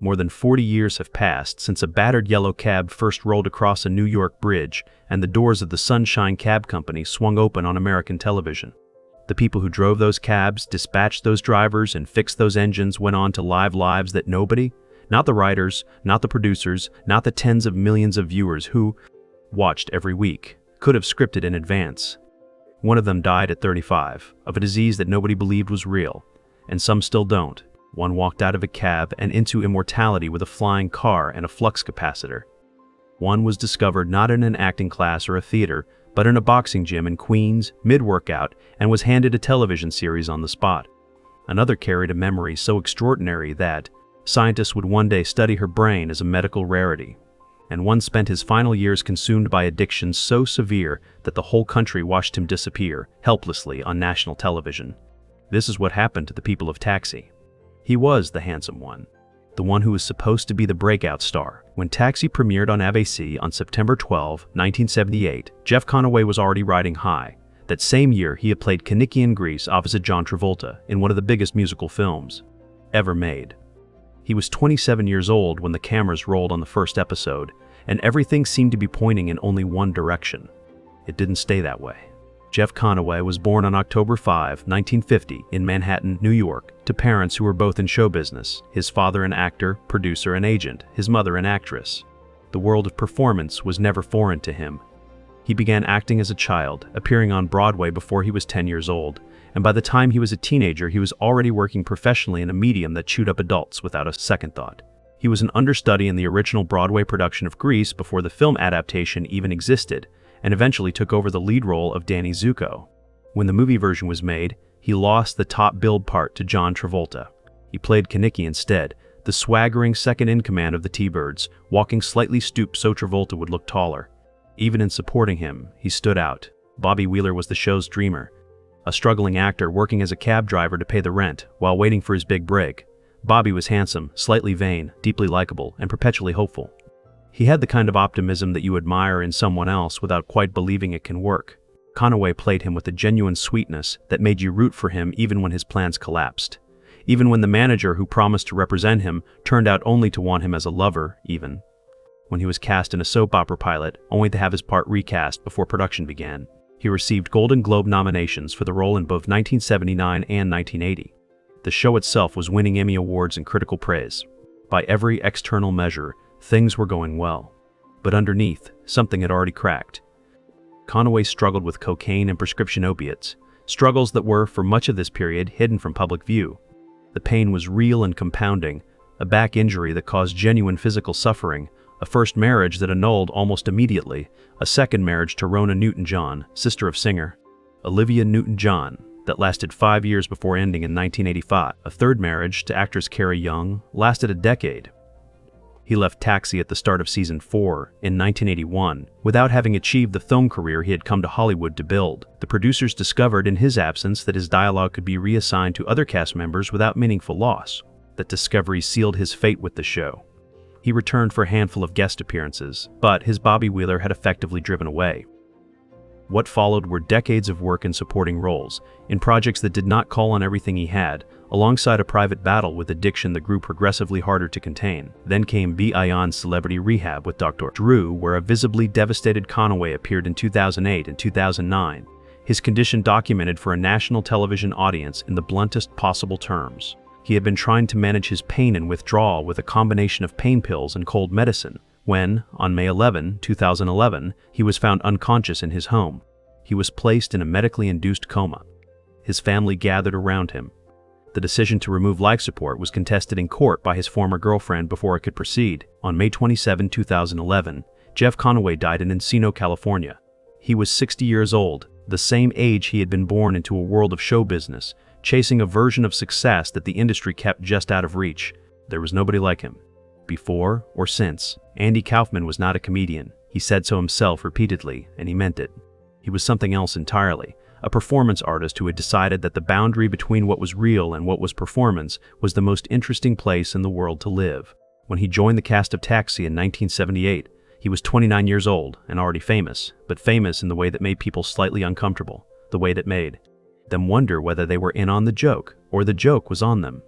More than 40 years have passed since a battered yellow cab first rolled across a New York bridge and the doors of the Sunshine Cab Company swung open on American television. The people who drove those cabs, dispatched those drivers, and fixed those engines went on to live lives that nobody, not the writers, not the producers, not the tens of millions of viewers who watched every week, could have scripted in advance. One of them died at 35, of a disease that nobody believed was real, and some still don't. One walked out of a cab and into immortality with a flying car and a flux capacitor. One was discovered not in an acting class or a theater, but in a boxing gym in Queens, mid-workout, and was handed a television series on the spot. Another carried a memory so extraordinary that scientists would one day study her brain as a medical rarity. And one spent his final years consumed by addiction so severe that the whole country watched him disappear, helplessly, on national television. This is what happened to the people of Taxi. He was the handsome one, the one who was supposed to be the breakout star. When Taxi premiered on ABC on September 12, 1978, Jeff Conaway was already riding high. That same year, he had played Kenickie in Grease opposite John Travolta in one of the biggest musical films ever made. He was 27 years old when the cameras rolled on the first episode, and everything seemed to be pointing in only one direction. It didn't stay that way. Jeff Conaway was born on October 5, 1950, in Manhattan, New York, to parents who were both in show business, his father an actor, producer, and agent, his mother an actress. The world of performance was never foreign to him. He began acting as a child, appearing on Broadway before he was 10 years old, and by the time he was a teenager, he was already working professionally in a medium that chewed up adults without a second thought. He was an understudy in the original Broadway production of Grease before the film adaptation even existed, and eventually took over the lead role of Danny Zuko. When the movie version was made, he lost the top-billed part to John Travolta. He played Kenickie instead, the swaggering second-in-command of the T-Birds, walking slightly stooped so Travolta would look taller. Even in supporting him, he stood out. Bobby Wheeler was the show's dreamer, a struggling actor working as a cab driver to pay the rent while waiting for his big break. Bobby was handsome, slightly vain, deeply likable, and perpetually hopeful. He had the kind of optimism that you admire in someone else without quite believing it can work. Conaway played him with a genuine sweetness that made you root for him even when his plans collapsed. Even when the manager who promised to represent him turned out only to want him as a lover, even. When he was cast in a soap opera pilot, only to have his part recast before production began. He received Golden Globe nominations for the role in both 1979 and 1980. The show itself was winning Emmy Awards and critical praise. By every external measure, things were going well. But underneath, something had already cracked. Conaway struggled with cocaine and prescription opiates, struggles that were, for much of this period, hidden from public view. The pain was real and compounding, a back injury that caused genuine physical suffering, a first marriage that annulled almost immediately, a second marriage to Rona Newton-John, sister of singer Olivia Newton-John, that lasted 5 years before ending in 1985. A third marriage to actress Carrie Young lasted a decade. He left Taxi at the start of season 4 in 1981 without having achieved the film career he had come to Hollywood to build. The producers discovered in his absence that his dialogue could be reassigned to other cast members without meaningful loss. That discovery sealed his fate with the show. He returned for a handful of guest appearances, but his Bobby Wheeler had effectively driven away. What followed were decades of work in supporting roles, in projects that did not call on everything he had, alongside a private battle with addiction that grew progressively harder to contain. Then came Beyond Celebrity Rehab with Dr. Drew, where a visibly devastated Conaway appeared in 2008 and 2009, his condition documented for a national television audience in the bluntest possible terms. He had been trying to manage his pain and withdrawal with a combination of pain pills and cold medicine, when, on May 11, 2011, he was found unconscious in his home. He was placed in a medically induced coma. His family gathered around him. The decision to remove life support was contested in court by his former girlfriend before it could proceed. On May 27, 2011, Jeff Conaway died in Encino, California. He was 60 years old, the same age he had been born into a world of show business, chasing a version of success that the industry kept just out of reach. There was nobody like him. Before or since, Andy Kaufman was not a comedian. He said so himself repeatedly, and he meant it. He was something else entirely, a performance artist who had decided that the boundary between what was real and what was performance was the most interesting place in the world to live. When he joined the cast of Taxi in 1978, he was 29 years old and already famous, but famous in the way that made people slightly uncomfortable, the way that made them wonder whether they were in on the joke or the joke was on them.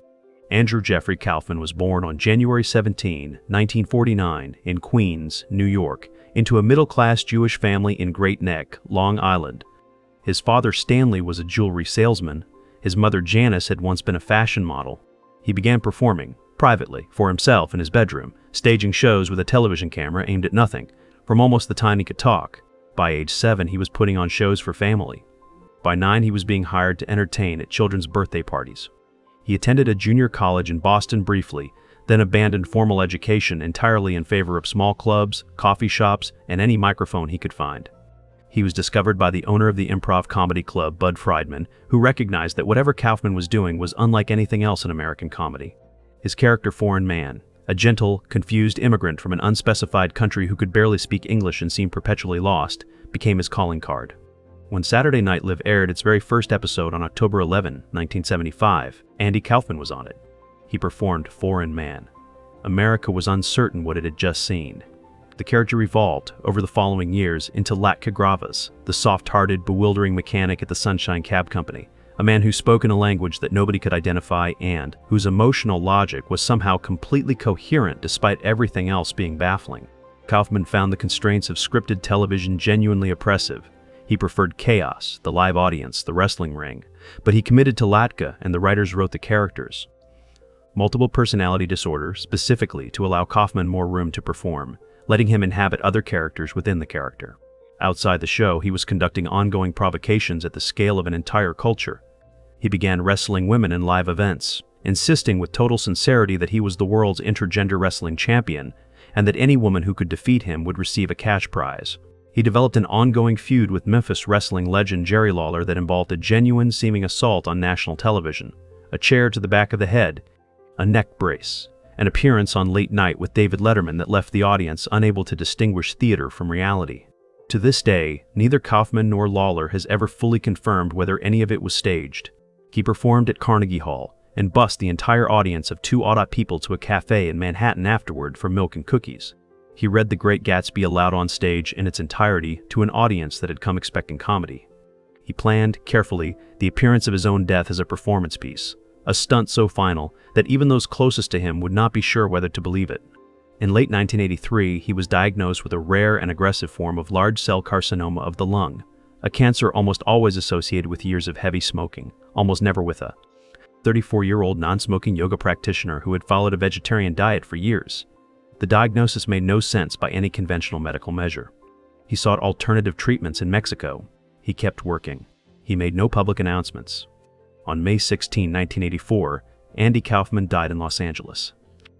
Andrew Jeffrey Kaufman was born on January 17, 1949, in Queens, New York, into a middle-class Jewish family in Great Neck, Long Island. His father Stanley was a jewelry salesman. His mother Janice had once been a fashion model. He began performing, privately, for himself in his bedroom, staging shows with a television camera aimed at nothing, from almost the time he could talk. By age 7, he was putting on shows for family. By 9, he was being hired to entertain at children's birthday parties. He attended a junior college in Boston briefly, then abandoned formal education entirely in favor of small clubs, coffee shops, and any microphone he could find. He was discovered by the owner of the improv comedy club, Bud Friedman, who recognized that whatever Kaufman was doing was unlike anything else in American comedy. His character Foreign Man, a gentle, confused immigrant from an unspecified country who could barely speak English and seemed perpetually lost, became his calling card. When Saturday Night Live aired its very first episode on October 11, 1975, Andy Kaufman was on it. He performed Foreign Man. America was uncertain what it had just seen. The character evolved, over the following years, into Latka Gravas, the soft-hearted, bewildering mechanic at the Sunshine Cab Company, a man who spoke in a language that nobody could identify and whose emotional logic was somehow completely coherent despite everything else being baffling. Kaufman found the constraints of scripted television genuinely oppressive. He preferred chaos, the live audience, the wrestling ring, but he committed to Latka and the writers wrote the characters. Multiple personality disorder, specifically to allow Kaufman more room to perform, letting him inhabit other characters within the character. Outside the show, he was conducting ongoing provocations at the scale of an entire culture. He began wrestling women in live events, insisting with total sincerity that he was the world's intergender wrestling champion, and that any woman who could defeat him would receive a cash prize. He developed an ongoing feud with Memphis wrestling legend Jerry Lawler that involved a genuine-seeming assault on national television, a chair to the back of the head, a neck brace, an appearance on Late Night with David Letterman that left the audience unable to distinguish theater from reality. To this day, neither Kaufman nor Lawler has ever fully confirmed whether any of it was staged. He performed at Carnegie Hall and bussed the entire audience of 2 odd people to a cafe in Manhattan afterward for milk and cookies. He read The Great Gatsby aloud on stage in its entirety to an audience that had come expecting comedy. He planned, carefully, the appearance of his own death as a performance piece, a stunt so final that even those closest to him would not be sure whether to believe it. In late 1983, he was diagnosed with a rare and aggressive form of large cell carcinoma of the lung, a cancer almost always associated with years of heavy smoking, almost never with a 34-year-old non-smoking yoga practitioner who had followed a vegetarian diet for years. The diagnosis made no sense by any conventional medical measure. He sought alternative treatments in Mexico. He kept working. He made no public announcements. On May 16, 1984, Andy Kaufman died in Los Angeles.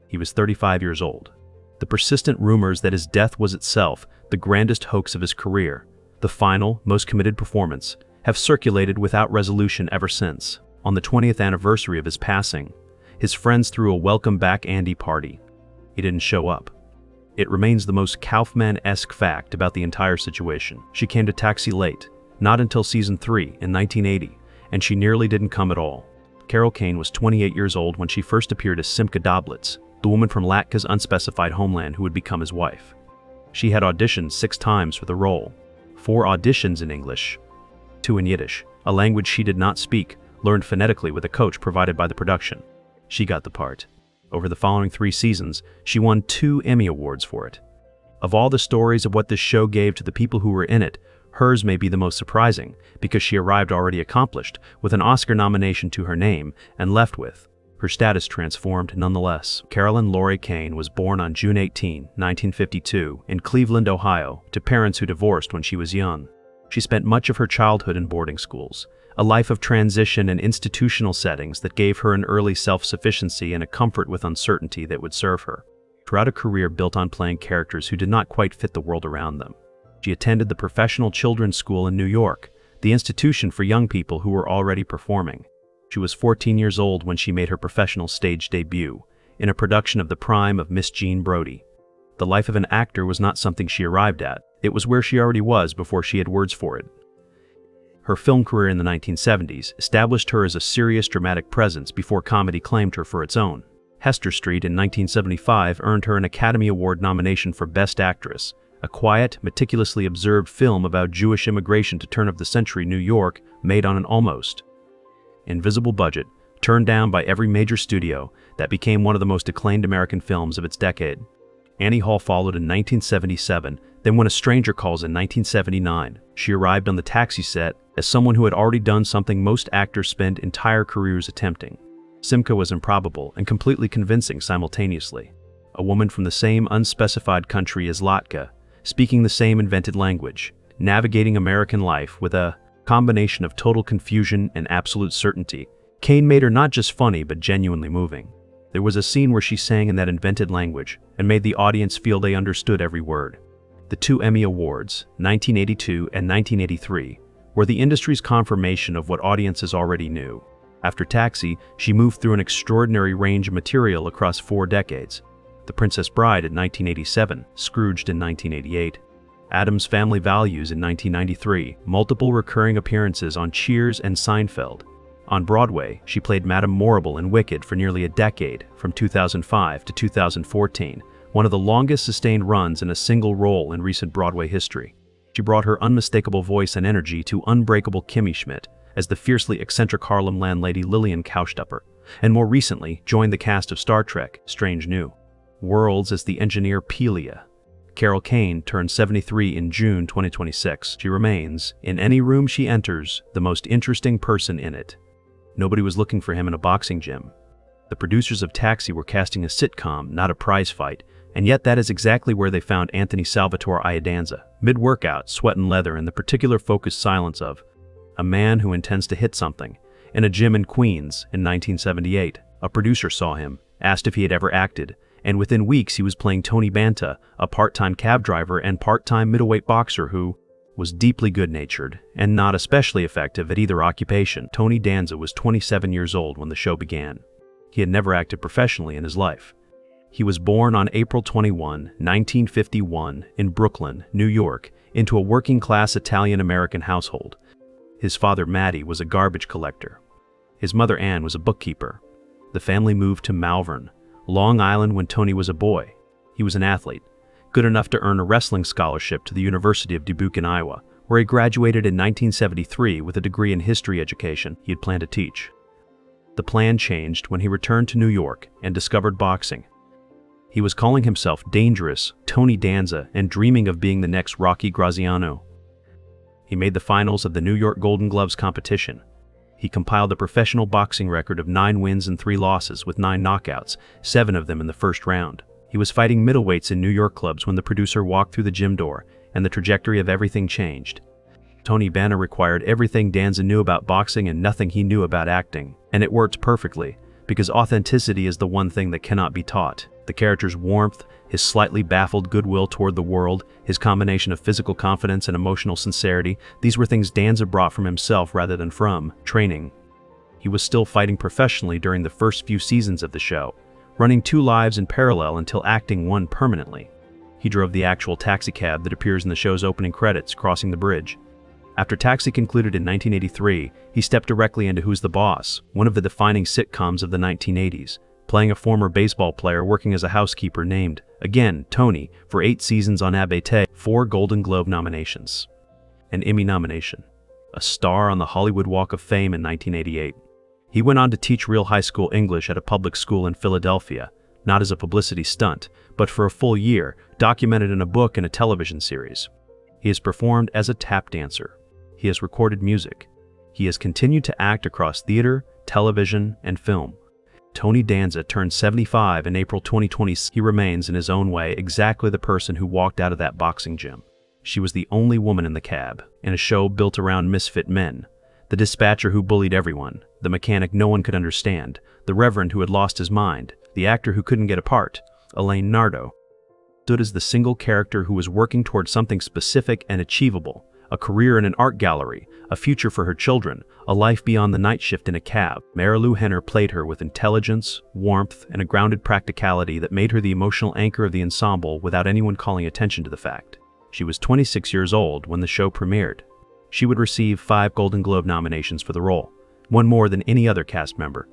He was 35 years old. The persistent rumors that his death was itself the grandest hoax of his career, the final, most committed performance, have circulated without resolution ever since. On the 20th anniversary of his passing, his friends threw a welcome back Andy party. He didn't show up. It remains the most Kaufman-esque fact about the entire situation. She came to Taxi late, not until season 3 in 1980, and she nearly didn't come at all. Carol Kane was 28 years old when she first appeared as Simca Doblitz, the woman from Latka's unspecified homeland who would become his wife. She had auditioned 6 times for the role, 4 auditions in English, 2 in Yiddish, a language she did not speak, learned phonetically with a coach provided by the production. She got the part. Over the following 3 seasons, she won 2 Emmy Awards for it. Of all the stories of what this show gave to the people who were in it, hers may be the most surprising, because she arrived already accomplished, with an Oscar nomination to her name, and left with her status transformed nonetheless. Carolyn Laurie Kane was born on June 18, 1952, in Cleveland, Ohio, to parents who divorced when she was young. She spent much of her childhood in boarding schools, a life of transition and institutional settings that gave her an early self-sufficiency and a comfort with uncertainty that would serve her. Throughout a career built on playing characters who did not quite fit the world around them. She attended the Professional Children's School in New York, the institution for young people who were already performing. She was 14 years old when she made her professional stage debut, in a production of The Prime of Miss Jean Brodie. The life of an actor was not something she arrived at, it was where she already was before she had words for it. Her film career in the 1970s established her as a serious dramatic presence before comedy claimed her for its own. Hester Street in 1975 earned her an Academy Award nomination for Best Actress, a quiet, meticulously observed film about Jewish immigration to turn-of-the-century New York made on an almost invisible budget, Turned down by every major studio, that became one of the most acclaimed American films of its decade. Annie Hall followed in 1977, then When a Stranger Calls in 1979. She arrived on the Taxi set as someone who had already done something most actors spend entire careers attempting. Simca was improbable and completely convincing simultaneously. A woman from the same unspecified country as Latka, speaking the same invented language, navigating American life with a combination of total confusion and absolute certainty. Kane made her not just funny but genuinely moving. There was a scene where she sang in that invented language and made the audience feel they understood every word. The two Emmy Awards, 1982 and 1983, were the industry's confirmation of what audiences already knew. After Taxi, she moved through an extraordinary range of material across 4 decades. The Princess Bride in 1987, Scrooged in 1988, Addams Family Values in 1993, multiple recurring appearances on Cheers and Seinfeld. On Broadway, she played Madame Morrible in Wicked for nearly a decade, from 2005 to 2014, one of the longest sustained runs in a single role in recent Broadway history. She brought her unmistakable voice and energy to Unbreakable Kimmy Schmidt as the fiercely eccentric Harlem landlady Lillian Kaushtupper, and more recently joined the cast of Star Trek: Strange New Worlds as the engineer Pelia. Carol Kane turned 73 in June 2026. She remains, in any room she enters, the most interesting person in it. Nobody was looking for him in a boxing gym. The producers of Taxi were casting a sitcom, not a prize fight, and yet that is exactly where they found Anthony Salvatore Danza, mid-workout, sweat and leather, and the particular focused silence of a man who intends to hit something. In a gym in Queens in 1978, a producer saw him, asked if he had ever acted, and within weeks he was playing Tony Banta, a part-time cab driver and part-time middleweight boxer who was deeply good-natured and not especially effective at either occupation. Tony Danza was 27 years old when the show began. He had never acted professionally in his life. He was born on April 21, 1951, in Brooklyn, New York, into a working-class Italian-American household. His father, Matty, was a garbage collector. His mother, Ann, was a bookkeeper. The family moved to Malvern, Long Island when Tony was a boy. He was an athlete, good enough to earn a wrestling scholarship to the University of Dubuque in Iowa, where he graduated in 1973 with a degree in history education he had planned to teach. The plan changed when he returned to New York and discovered boxing. He was calling himself Dangerous Tony Danza and dreaming of being the next Rocky Graziano. He made the finals of the New York Golden Gloves competition. He compiled a professional boxing record of 9 wins and 3 losses with 9 knockouts, 7 of them in the first round. He was fighting middleweights in New York clubs when the producer walked through the gym door, and the trajectory of everything changed. Tony Banta required everything Danza knew about boxing and nothing he knew about acting, and it worked perfectly, because authenticity is the one thing that cannot be taught. The character's warmth, his slightly baffled goodwill toward the world, his combination of physical confidence and emotional sincerity, these were things Danza brought from himself rather than from training. He was still fighting professionally during the first few seasons of the show, running 2 lives in parallel until acting one permanently. He drove the actual taxicab that appears in the show's opening credits, crossing the bridge. After Taxi concluded in 1983, he stepped directly into Who's the Boss, one of the defining sitcoms of the 1980s, playing a former baseball player working as a housekeeper named, again, Tony, for 8 seasons on ABC, 4 Golden Globe nominations, an Emmy nomination, a star on the Hollywood Walk of Fame in 1988. He went on to teach real high school English at a public school in Philadelphia, not as a publicity stunt, but for a full year, documented in a book and a television series. He has performed as a tap dancer. He has recorded music. He has continued to act across theater, television, and film. Tony Danza turned 75 in April 2020. He remains, in his own way, exactly the person who walked out of that boxing gym. She was the only woman in the cab, in a show built around misfit men. The dispatcher who bullied everyone, the mechanic no one could understand, the reverend who had lost his mind, the actor who couldn't get a part, Elaine Nardo, stood as the single character who was working towards something specific and achievable, a career in an art gallery, a future for her children, a life beyond the night shift in a cab. Marilu Henner played her with intelligence, warmth, and a grounded practicality that made her the emotional anchor of the ensemble without anyone calling attention to the fact. She was 26 years old when the show premiered. She would receive 5 Golden Globe nominations for the role, one more than any other cast member.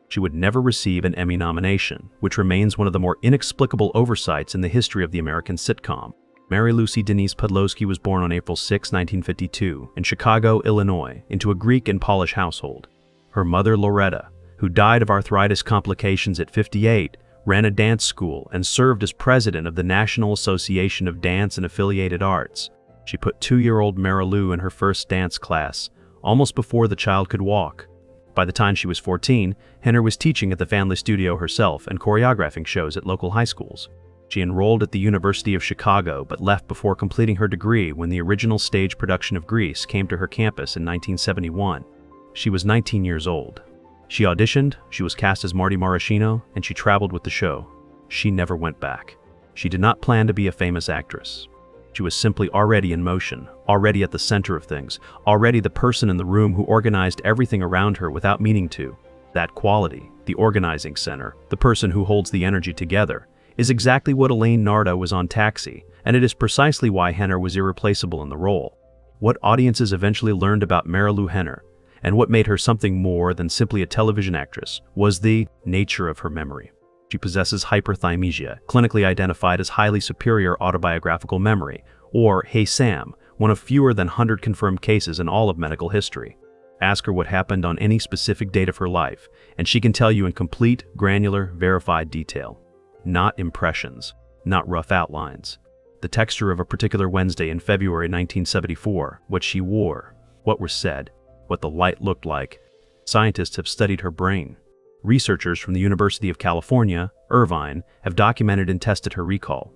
She would never receive an Emmy nomination, which remains one of the more inexplicable oversights in the history of the American sitcom. Mary Lucy Denise Podlowski was born on April 6, 1952, in Chicago, Illinois, into a Greek and Polish household. Her mother, Loretta, who died of arthritis complications at 58, ran a dance school and served as president of the National Association of Dance and Affiliated Arts. She put 2-year-old Marilu in her first dance class, almost before the child could walk. By the time she was 14, Henner was teaching at the family studio herself and choreographing shows at local high schools. She enrolled at the University of Chicago but left before completing her degree when the original stage production of Grease came to her campus in 1971. She was 19 years old. She auditioned, she was cast as Marty Maraschino, and she traveled with the show. She never went back. She did not plan to be a famous actress. She was simply already in motion, already at the center of things, already the person in the room who organized everything around her without meaning to. That quality, the organizing center, the person who holds the energy together, is exactly what Elaine Narda was on Taxi, and it is precisely why Henner was irreplaceable in the role. What audiences eventually learned about Marilu Henner, and what made her something more than simply a television actress, was the nature of her memory. She possesses hyperthymesia, clinically identified as highly superior autobiographical memory, or Hey Sam, one of fewer than 100 confirmed cases in all of medical history. Ask her what happened on any specific date of her life, and she can tell you in complete, granular, verified detail. Not impressions, not rough outlines. The texture of a particular Wednesday in February 1974, what she wore, what was said, what the light looked like. Scientists have studied her brain. Researchers from the University of California, Irvine, have documented and tested her recall.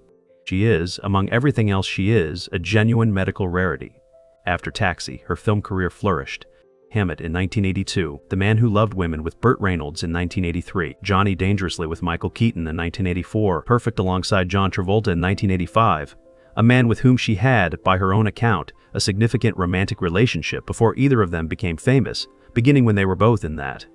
She is, among everything else she is, a genuine medical rarity. After Taxi, her film career flourished. Hammett in 1982, The Man Who Loved Women with Burt Reynolds in 1983, Johnny Dangerously with Michael Keaton in 1984, Perfect alongside John Travolta in 1985, a man with whom she had, by her own account, a significant romantic relationship before either of them became famous, beginning when they were both in that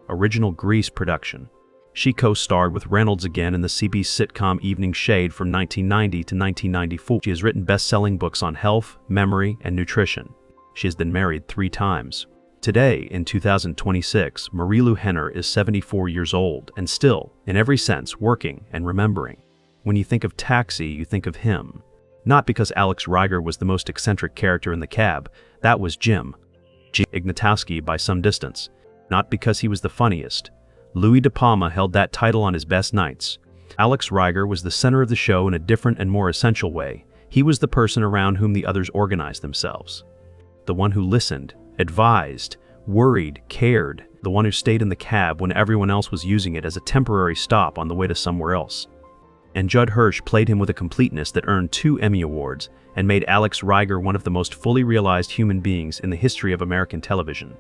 original Grease production. She co-starred with Reynolds again in the CB sitcom Evening Shade from 1990 to 1994. She has written best-selling books on health, memory, and nutrition. She has been married 3 times. Today, in 2026, Marilu Henner is 74 years old and still, in every sense, working and remembering. When you think of Taxi, you think of him. Not because Alex Reiger was the most eccentric character in the cab, that was Jim Ignatowski by some distance. Not because he was the funniest. Louis De Palma held that title on his best nights. Alex Reiger was the center of the show in a different and more essential way. He was the person around whom the others organized themselves. The one who listened, advised, worried, cared, the one who stayed in the cab when everyone else was using it as a temporary stop on the way to somewhere else. And Judd Hirsch played him with a completeness that earned 2 Emmy Awards and made Alex Reiger one of the most fully realized human beings in the history of American television.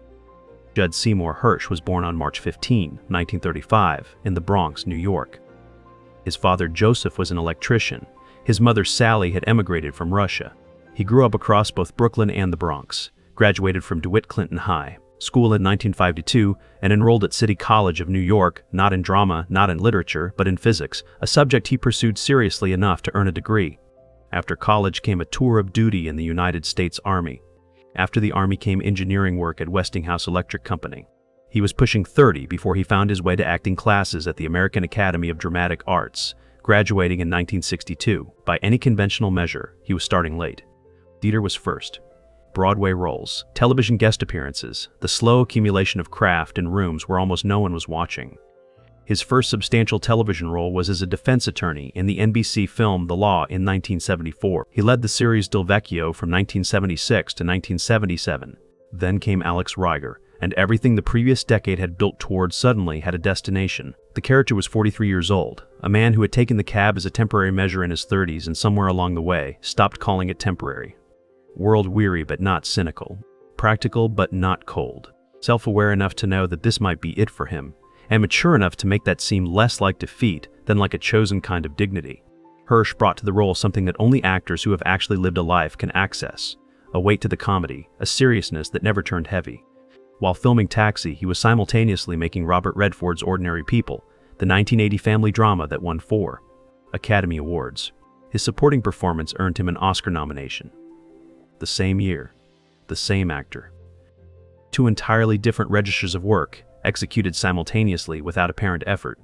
Judd Seymour Hirsch was born on March 15, 1935, in the Bronx, New York. His father Joseph was an electrician. His mother Sally had emigrated from Russia. He grew up across both Brooklyn and the Bronx, graduated from DeWitt Clinton High School in 1952, and enrolled at City College of New York, not in drama, not in literature, but in physics, a subject he pursued seriously enough to earn a degree. After college came a tour of duty in the United States Army. After the Army came engineering work at Westinghouse Electric Company. He was pushing 30 before he found his way to acting classes at the American Academy of Dramatic Arts, graduating in 1962. By any conventional measure, he was starting late. Theater was first. Broadway roles, television guest appearances, the slow accumulation of craft in rooms where almost no one was watching. His first substantial television role was as a defense attorney in the NBC film The Law in 1974. He led the series Del Vecchio from 1976 to 1977. Then came Alex Reiger, and everything the previous decade had built toward suddenly had a destination. The character was 43 years old, a man who had taken the cab as a temporary measure in his 30s and somewhere along the way stopped calling it temporary. World-weary but not cynical. Practical but not cold. Self-aware enough to know that this might be it for him, and mature enough to make that seem less like defeat than like a chosen kind of dignity. Hirsch brought to the role something that only actors who have actually lived a life can access, a weight to the comedy, a seriousness that never turned heavy. While filming Taxi, he was simultaneously making Robert Redford's Ordinary People, the 1980 family drama that won 4 Academy Awards. His supporting performance earned him an Oscar nomination. The same year, the same actor. 2 entirely different registers of work, executed simultaneously without apparent effort.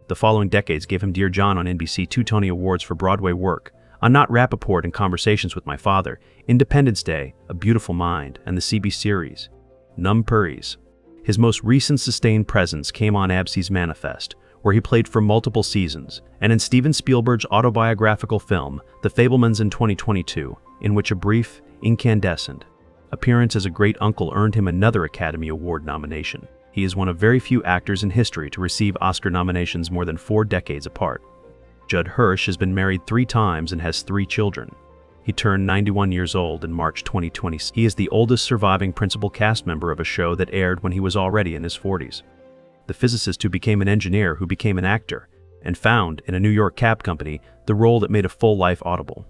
The following decades gave him Dear John on NBC, 2 Tony Awards for Broadway work, on Not Rappaport and Conversations with My Father, Independence Day, A Beautiful Mind, and the CB series, Numb Puries. His most recent sustained presence came on ABC's Manifest, where he played for multiple seasons, and in Steven Spielberg's autobiographical film, The Fabelmans in 2022, in which a brief, incandescent appearance as a great uncle earned him another Academy Award nomination. He is one of very few actors in history to receive Oscar nominations more than 4 decades apart. Judd Hirsch has been married 3 times and has 3 children. He turned 91 years old in March 2020. He is the oldest surviving principal cast member of a show that aired when he was already in his 40s. The physicist who became an engineer who became an actor, and found, in a New York cab company, the role that made a full life audible.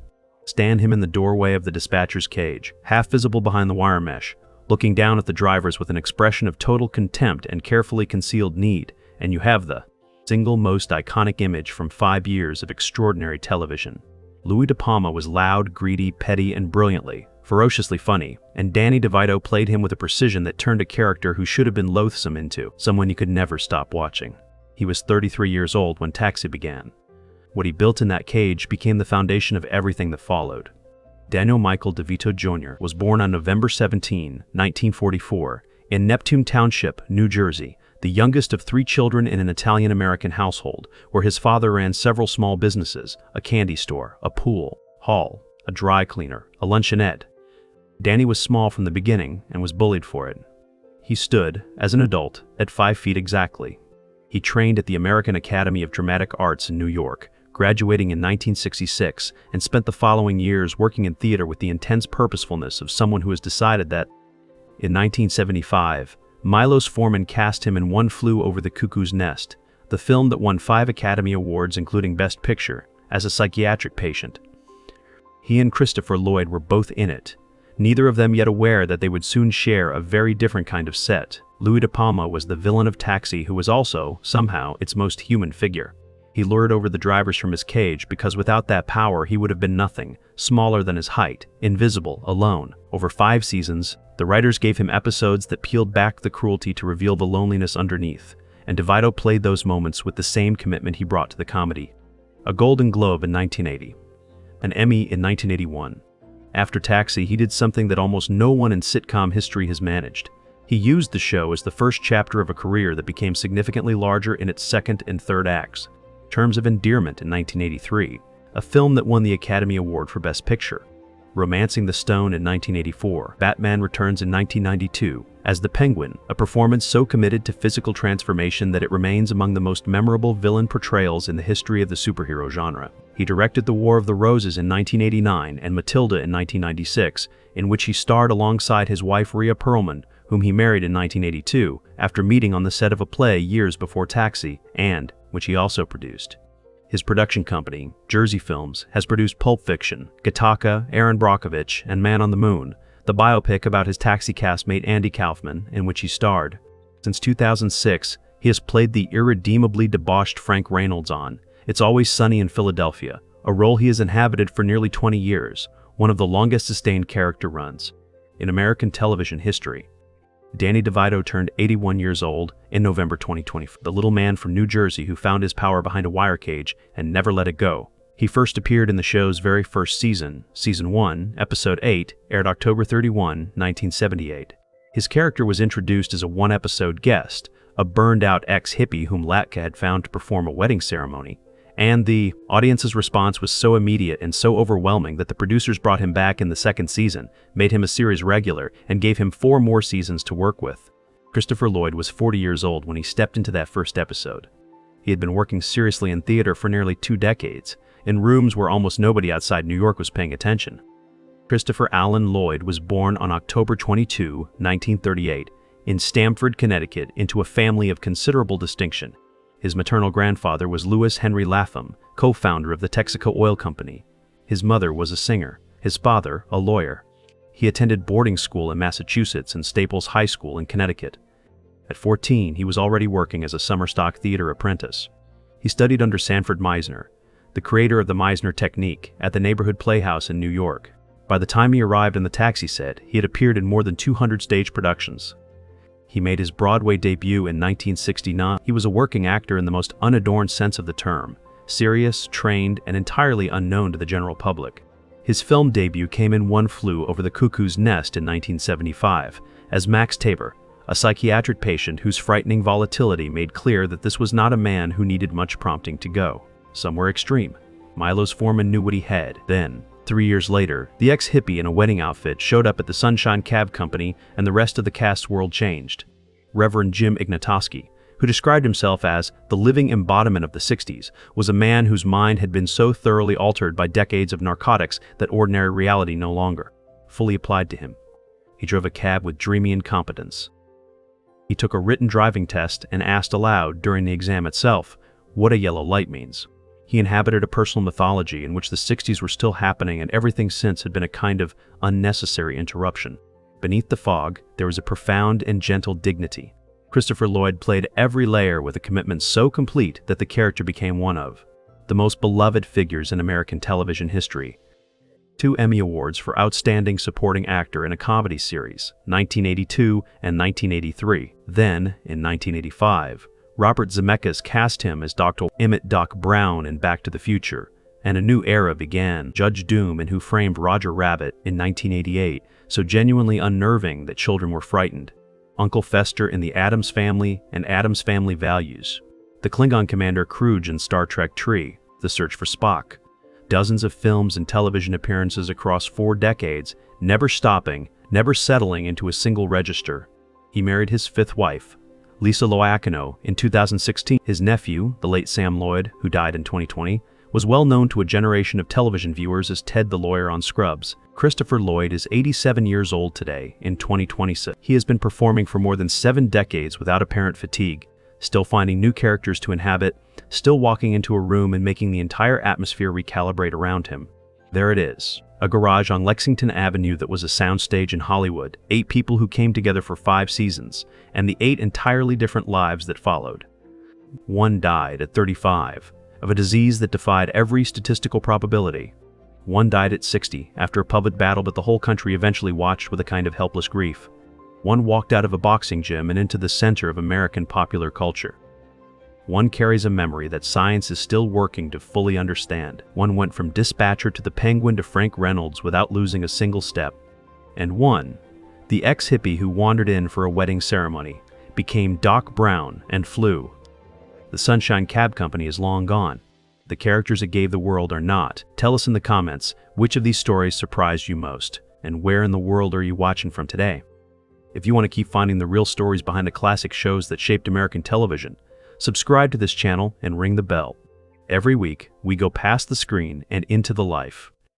Stand him in the doorway of the dispatcher's cage, half visible behind the wire mesh, looking down at the drivers with an expression of total contempt and carefully concealed need, and you have the single most iconic image from 5 years of extraordinary television. Louis De Palma was loud, greedy, petty, and brilliantly, ferociously funny, and Danny DeVito played him with a precision that turned a character who should have been loathsome into someone you could never stop watching. He was 33 years old when Taxi began. What he built in that cage became the foundation of everything that followed. Daniel Michael DeVito Jr. was born on November 17, 1944, in Neptune Township, New Jersey, the youngest of 3 children in an Italian-American household, where his father ran several small businesses, a candy store, a pool hall, a dry cleaner, a luncheonette. Danny was small from the beginning and was bullied for it. He stood, as an adult, at 5 feet exactly. He trained at the American Academy of Dramatic Arts in New York, graduating in 1966, and spent the following years working in theater with the intense purposefulness of someone who has decided that. In 1975, Milos Forman cast him in One Flew Over the Cuckoo's Nest, the film that won 5 Academy Awards including Best Picture, as a psychiatric patient. He and Christopher Lloyd were both in it, neither of them yet aware that they would soon share a very different kind of set. Louis De Palma was the villain of Taxi who was also, somehow, its most human figure. He lured over the drivers from his cage because without that power he would have been nothing, smaller than his height, invisible, alone. Over 5 seasons, the writers gave him episodes that peeled back the cruelty to reveal the loneliness underneath, and DeVito played those moments with the same commitment he brought to the comedy. A Golden Globe in 1980. An Emmy in 1981. After Taxi, he did something that almost no one in sitcom history has managed. He used the show as the first chapter of a career that became significantly larger in its second and third acts. Terms of Endearment in 1983, a film that won the Academy Award for Best Picture. Romancing the Stone in 1984, Batman Returns in 1992, as the Penguin, a performance so committed to physical transformation that it remains among the most memorable villain portrayals in the history of the superhero genre. He directed The War of the Roses in 1989 and Matilda in 1996, in which he starred alongside his wife Rhea Perlman, whom he married in 1982 after meeting on the set of a play years before Taxi, and which he also produced. His production company, Jersey Films, has produced Pulp Fiction, Gattaca, Aaron Brockovich, and Man on the Moon, the biopic about his Taxi castmate Andy Kaufman, in which he starred. Since 2006, he has played the irredeemably debauched Frank Reynolds on It's Always Sunny in Philadelphia, a role he has inhabited for nearly 20 years, one of the longest sustained character runs in American television history. Danny DeVito turned 81 years old in November 2020, the little man from New Jersey who found his power behind a wire cage and never let it go. He first appeared in the show's very first season, Season 1, Episode 8, aired October 31, 1978. His character was introduced as a 1-episode guest, a burned-out ex-hippie whom Latka had found to perform a wedding ceremony, and the audience's response was so immediate and so overwhelming that the producers brought him back in the 2nd season, made him a series regular, and gave him 4 more seasons to work with. Christopher Lloyd was 40 years old when he stepped into that first episode. He had been working seriously in theater for nearly 2 decades, in rooms where almost nobody outside New York was paying attention. Christopher Allen Lloyd was born on October 22, 1938, in Stamford, Connecticut, into a family of considerable distinction. His maternal grandfather was Lewis Henry Lapham, co-founder of the Texaco Oil Company. His mother was a singer, his father a lawyer. He attended boarding school in Massachusetts and Staples High School in Connecticut. At 14, he was already working as a summer stock theater apprentice. He studied under Sanford Meisner, the creator of the Meisner technique, at the neighborhood playhouse in New York. By the time he arrived on the Taxi set, he had appeared in more than 200 stage productions. He made his Broadway debut in 1969. He was a working actor in the most unadorned sense of the term, serious, trained, and entirely unknown to the general public. His film debut came in One Flew Over the Cuckoo's Nest in 1975, as Max Tabor, a psychiatric patient whose frightening volatility made clear that this was not a man who needed much prompting to go somewhere extreme. Milo's foreman knew what he had. Then, 3 years later, the ex-hippie in a wedding outfit showed up at the Sunshine Cab Company, and the rest of the cast's world changed. Reverend Jim Ignatoski, who described himself as the living embodiment of the 60s, was a man whose mind had been so thoroughly altered by decades of narcotics that ordinary reality no longer fully applied to him. He drove a cab with dreamy incompetence. He took a written driving test and asked aloud during the exam itself what a yellow light means. He inhabited a personal mythology in which the 60s were still happening and everything since had been a kind of unnecessary interruption. Beneath the fog, there was a profound and gentle dignity. Christopher Lloyd played every layer with a commitment so complete that the character became one of the most beloved figures in American television history. 2 Emmy Awards for Outstanding Supporting Actor in a Comedy Series, 1982 and 1983. Then, in 1985, Robert Zemeckis cast him as Dr. Emmett Doc Brown in Back to the Future, and a new era began. Judge Doom in Who Framed Roger Rabbit in 1988, so genuinely unnerving that children were frightened. Uncle Fester in The Addams Family and Addams Family Values. The Klingon commander Kruge in Star Trek Tree, The Search for Spock. Dozens of films and television appearances across 4 decades, never stopping, never settling into a single register. He married his 5th wife, Lisa Loiacono, in 2016. His nephew, the late Sam Lloyd, who died in 2020, was well known to a generation of television viewers as Ted the lawyer on Scrubs. Christopher Lloyd is 87 years old today, in 2026. He has been performing for more than 7 decades without apparent fatigue, still finding new characters to inhabit, still walking into a room and making the entire atmosphere recalibrate around him. There it is, a garage on Lexington Avenue that was a soundstage in Hollywood, 8 people who came together for 5 seasons, and the 8 entirely different lives that followed. One died at 35, of a disease that defied every statistical probability. One died at 60 after a public battle that the whole country eventually watched with a kind of helpless grief. One walked out of a boxing gym and into the center of American popular culture. One carries a memory that science is still working to fully understand. One went from Dispatcher to the Penguin to Frank Reynolds without losing a single step. And one, the ex-hippie who wandered in for a wedding ceremony, became Doc Brown and flew. The Sunshine Cab Company is long gone. The characters it gave the world are not. Tell us in the comments which of these stories surprised you most, and where in the world are you watching from today? If you want to keep finding the real stories behind the classic shows that shaped American television, subscribe to this channel and ring the bell. Every week, we go past the screen and into the life.